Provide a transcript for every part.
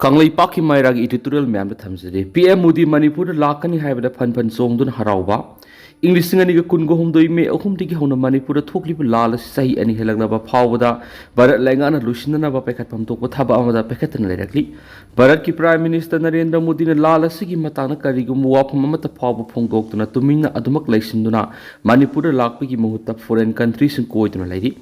Kanglai Paki Mairagi editorial ma'am the Thamsidi. PM Modi Manipur lakani haibada phan2 chongduna Haraoribano. English singani kungo humdoi me ahumdigi hona Manipur thokli lala sahi ani helagna phawda Bharat lengana lusinana ba pekhatpam tokpa thaba amada pekhatan lerakli. Bharat ki Prime Minister Narendra Modi na lala sigi matana karigum wafam amata phawba phongdoktuna tumingna adumak laisinduna Manipur lakpagi mahutta foreign countries in koiduna lairi.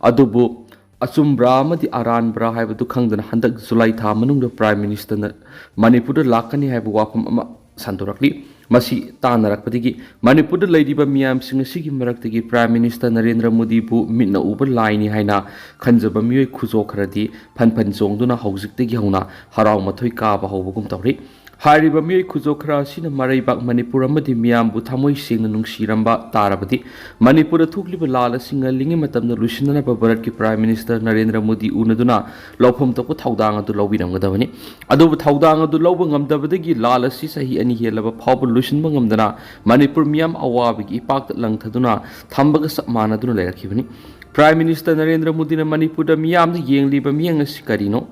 Adubu Achumbra amadi aranbra haibadu khangdana handak July tha manungda Prime Minister na Manipur lakani haibu wafam ama sandorakli masi tanarakpadigi Manipur laidiba miyamsing asigi maraktagi Prime Minister Narendra Modi bu mitna uba laini haina khanjaba miyoi khujo kharadi phan2 chongduna haujiktagi hauna harau mathoi kaaba hawbagum tawri Hariba miyoi khujo khara sina maraibak Manipur amadi miyambu thamoi sengna nungsiramba tarabadi Manipur thukliba lala singa lingi matamna lusinana Bharat ki Prime Minister Narendra Modi unaduna lawpham tokpa thaudang adu lawbiramgadabani adubu thaudang adu lawba ngamdabadagi lala si sahi ani helaba phawba lusinba ngamdana Manipur miyam awabigi ipakta langthaduna thambaga sapmanaduna lairakibani Prime Minister Narendra Modi na Manipur da miyamda yengliba miyang asi karino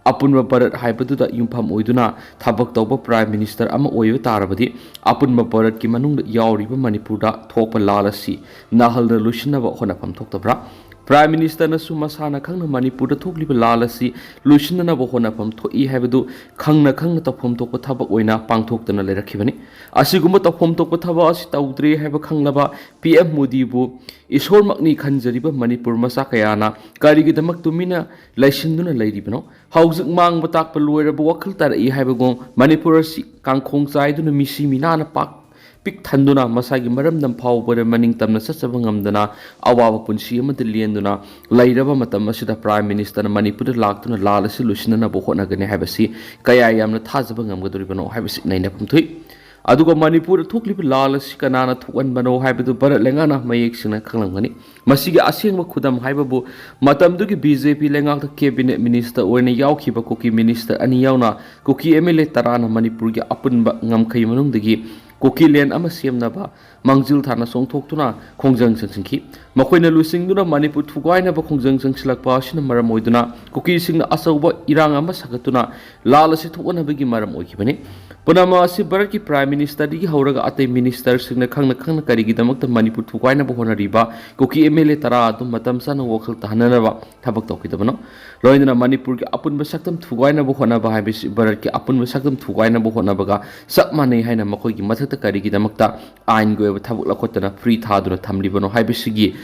Apunba Bharat haibaduna yumpham oiduna thabak tawba Prime Minister ama oiba tarabadi apunba Bharat ki manungda yauriba Manipur da thokpa lala si nahalda lusinaba honafam thoktabra Prime Minister na sumasana khangna Manipur da thokliba lala si lusinana ba honafam thoi haibadu khangna tawpham tokpa thabak oina pangthoktana leirakhibani asigumba tawpham tokpa thaba asi tawdre haiba khanglaba PM Modi bu Ishor makni khanjariba Manipur masa kayana karigi damak tumina laisinduna lairibano haujik mang batak palueraba wakhal tarai haibagong Manipur si kangkhong chaiduna misi minana pak pik thanduna masagi maramdam phawbara maning tamna sachaba ngamdana awaba punsi amada lienduna lairaba matam asida Prime Minister na Manipur laktuna lala si lusinana bo honagane haibasi kaya yamna thajaba ngamgadoribano haibasi naina pamthui aduga Manipur thukliba lala si kanana thukanbano haibadu Bharat lengana mayek sina khanglangani masigi asengba khudam haibabu matamdugi BJP lengakta cabinet minister oina yaukhiba Kuki minister ani yauna Kuki MLA tarana Manipur gi apunba ngamkhai manungdagi Kuki len ama semnaba mangjil thana songthoktuna khongjang sangsingki makoina lusingduna Manipur thugaina ba khongjang sangsilakpa sina maram oiduna Kuki singna asauba irang ama sagatuna lala si thukanabagi maram oikibani punama asi Bharat ki Prime Minister digi hauraga atei minister singna khangna karigi damakta Manipur thugaina ba honariba Kuki MLA tara adu matam sana wakhal tahananaba thabak tawkidabano loindana Manipur ki apunba saktam thugaina ba honaba haibisi Bharat ki apunba saktam thugaina ba honabaga sakmane haina makoi gi mathakta karigi damakta ain go thabuk lakotana free thaduna thamlibano haibisigi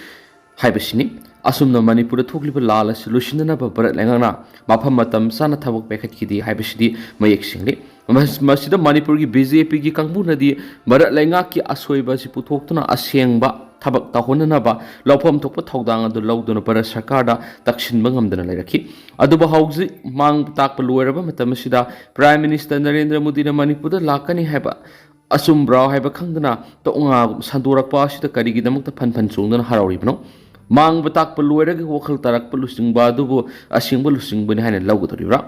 haibisini asumna Manipur thokliba lala solutionana ba Bharat lengana mafam matam sana thabuk pekhatkidi haibisidi mayek singli masida Manipur gi BJP gi kangbuna di Bharat lenga ki asoiba si puthokna asengba thabak tahonana ba lawpham thokpa thaudang adu lawduna Bharat sarkar da dakshinba ngamdana lairakhi aduba hauji mang takpa loiraba matam sida Prime Minister Narendra Modi na Manipur da lakani haiba Achumbra haiba khangdana tonga sandorakpa asida karigi damakta phan2 chongduna Haraoribano mang batak palueraga wakhal tarak palusingba adubu asingba lusingbani haina lawgadoribra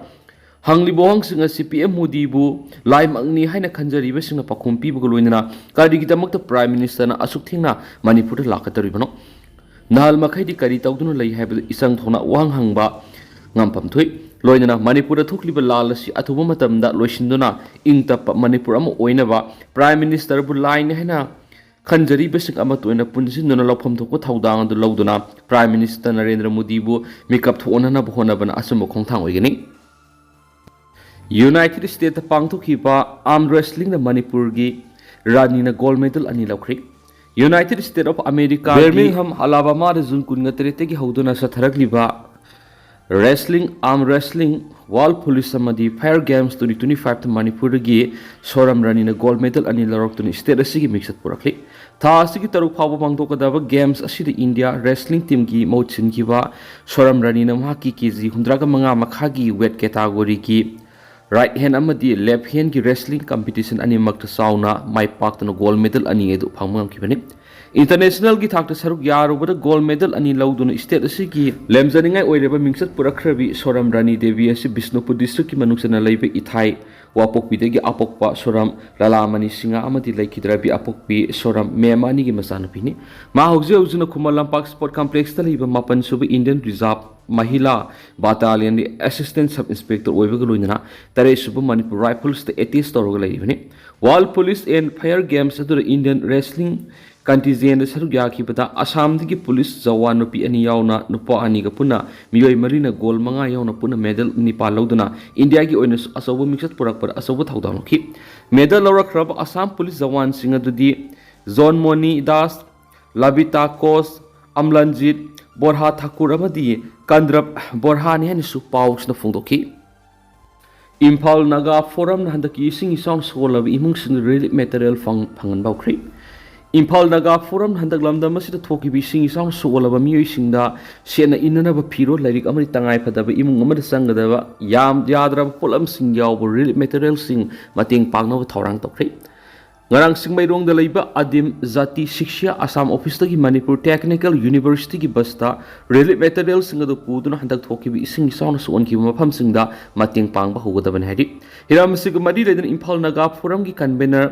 hanglibo hangsing asi PM Modi bu laimangni haina khanjariba singna pakhum pibuga loinana karigi damakta Prime Minister na asuk thingna Manipur lakadoribano nahal makhaidi kari tawduna lai haiba isang thona wang hangba ngampam thui loinana Manipur thukliba lala si athuba matamda loisinduna ingtap Manipur ama oinaba Prime Minister bu line haina khanjari besing ama toina punjinduna lawpham thokpa thaudang adu lawduna Prime Minister Narendra Modi bu makeup thonana ba honabana asumba khongthang oigani United States pangthokhiba arm wrestling na Manipur gi Rani na gold medal ani lawkhri United States of America Birmingham Alabama da June 23 gi hauduna satharakliba arm wrestling World Police Samadi Fire Games 2025 to Manipur gi Soram Rani na gold medal ani laroktuni state asigi mixat purakli tha asigi taruk phawba pangtokadaba games asida India wrestling team gi mochin kiba Soram Rani na mahaki kg 105 makhagi weight category gi right hand amadi left hand gi wrestling competition ani makta sauna mai paktana gold medal ani edu phangmam kibani international की थाक सरुक यारूबद gold medal अनि लौदुन state की लेमजनिंगाई ओइरेबा मिंगसत पुरखरबी सोरम रानी देवी असि Bishnupur district की मनुसना लैबे इथाई वापोकपीदगी अपोकपा सोरम ललामनी सिंगा अमदि लैखिद्राबी अपोकपी सोरम मेमानी की मसानपीनी मा हौजे हौजुन खुमल लंपाक स्पोर्ट कॉम्प्लेक्स लैबा मापन सुब इंडियन रिजर्व महिला बाटालियन असिस्टेंट सब इंस्पेक्टर ओइबग लोइना तरे सुब मणिपुर राइफल्स द एटीस तौरग लैबनी world police and fire games अदुर इंडियन रेसलिंग कंटीजेंट सरुक याखिबदा असम की पुलिस जवान नुपी अनि यावना नुपा अनि ग पुना मियोय मरीना गोल मंगा यावना पुना मेडल निपा लौदना इंडिया की ओइना असौब मिक्सत पुरक पर असौब थाउदानखि मेडल लौरखरब असम पुलिस जवान सिंग अदुदी जोन मोनी दास लबिता कोस अमलनजीत बोरहा ठाकुर अमदी कंद्रब बोरहानी हनिसु पाउसना फोंदोखि इम्फाल नागा फोरम हंदकी इसिंग इसाउन सोलब इमुंग सिंग रिलीफ मटेरियल फंगन बाउख्रि इम्फाल नागा फोरम हंदक लमदम असिदा थोकिबि इसिंग इसाउन सोलब मियोइसिंगदा सेना इननब फिरो लाइरिक अमरि तंगाय फदब इमुंग अमद संगदब याम याद्रब पोलम सिंग याव relief material Singh मतेंग पांगनब थौरांग तोख्रि ngarang singmairong da leiba adim zati shiksha assam office ki manipur technical university ki basta relief material singa do puduna handak thoki bi sing sauna su on ki mafam singda mating pangba hugadaban hadi hiram sig madi ledan imphal naga forum ki convener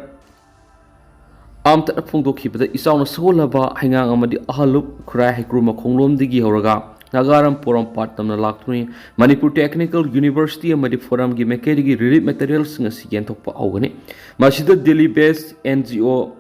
amta phungdo ki bada isauna solaba hangang amadi ahalup khura hekru makhonglom digi horaga Nagaram Poram Patamna Lakni, Manipur Technical University amadi forum ki mekeri relief materials nga sigen thokpa awgani. Masida Delhi based NGO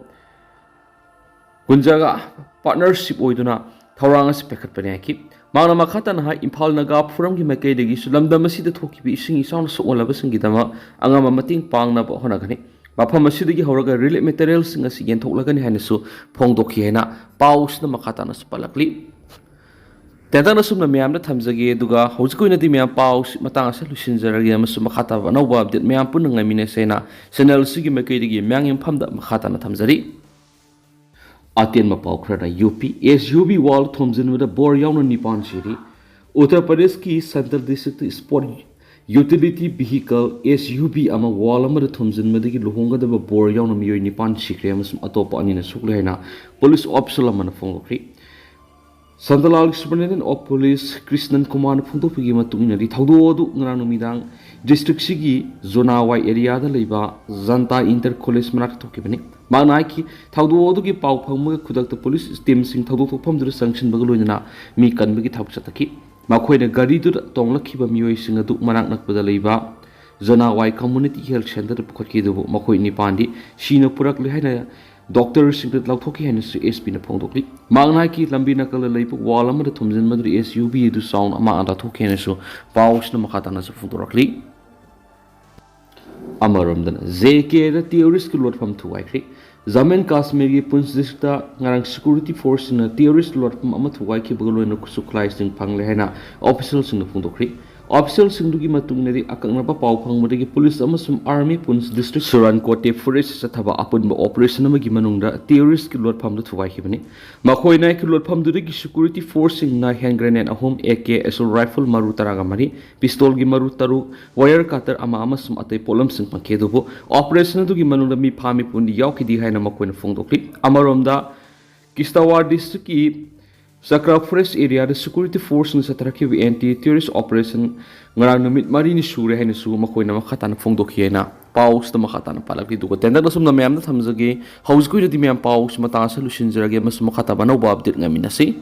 Gunjaga partnership oiduna thoranga spekat panaki. Mangna makhata na Imphal Naga forum ki mekeri gi sulamda masida thoki bi ising isaun so olaba singidama angama mating pangna ba honagani. Mafam masida gi horaga relief materials nga sigen thoklagani hanisu phongdokhi hena paus na makhata na spalakli. Tentang nasumna miyam na thamjage duga hauskoi na di miyam paus matang asa lusinjaragi amasu makhata anauba update miyam pun ngamine sena channel sigi makaidigi miyang imphamda makhata na thamjari Atien mapau khrada UP SUV wall thomjinwada bor yauna nipan siri Uttar Pradesh ki Central District Sport Utility Vehicle SUV ama wall amada thomjinmadagi luhongadaba bor yauna miyoi nipan sikre amasum atopa anina sukle haina police officer lamana phongokri Santalal Superintendent of Police Krishnan Kumar Phungtokpigi matunginari thaudodu ngrang numidang district sigi zona wai area da leiba Janta Inter College manak thokibani manai ki thaudodu ki pau phangma khudakta police team sing thaudo thokpham dur sanction bagaloina mi kanbagi thauksataki makhoina gari dur tonglakhiba miyoi sing adu manak nakpada leiba zona wai community health center pukhatki du makhoi ni pandi sina purak lehaina Doctor Singlet Lautoki and SP na Pongdokli. Magnaki Lambina Kala Lapo, Wallam, the Tomzin Madri SUV to sound Amanda Tokeneso, Paus na Makatanas of Futurakli. Amaramdan, Zeke, the theorist lot from Tuwaikli. Zaman Kasmiri Puns Dista, Narang Security Force in a theorist lot from Amatuwaiki Bolo and Suklais in Panglehena, officials in the Pondokli. Officials in Dugi Matunari Akanapa Paupang Mudigi Police Amasum Army Puns District Suran Kote Forest Satava upon Operation Magimanunda, terrorist Kilot Pam to Waikibani. Makoina Kilot Pam Durigi Security Forcing Na hand grenade a home AK Esol rifle Marutaragamari, pistol Gimarutaru, wire cutter Amamasum at a polam St. Makedobo, Operation to Gimanunda Mi Pami Pundi Yauki di Haina Makoina Fongdokli, Amaronda Kistawar District. Sakra Forest area the security force sa Tarakiwi anti-terrorist operation ngarang numit mari ni sure haina su makoy na makata na fongdokhi na paus na makata na palagi dugo tenda na sum na mayam na thamjage haus ko di mayam paus mata sa lusin jarage mas makata banaw ba update ngamin na si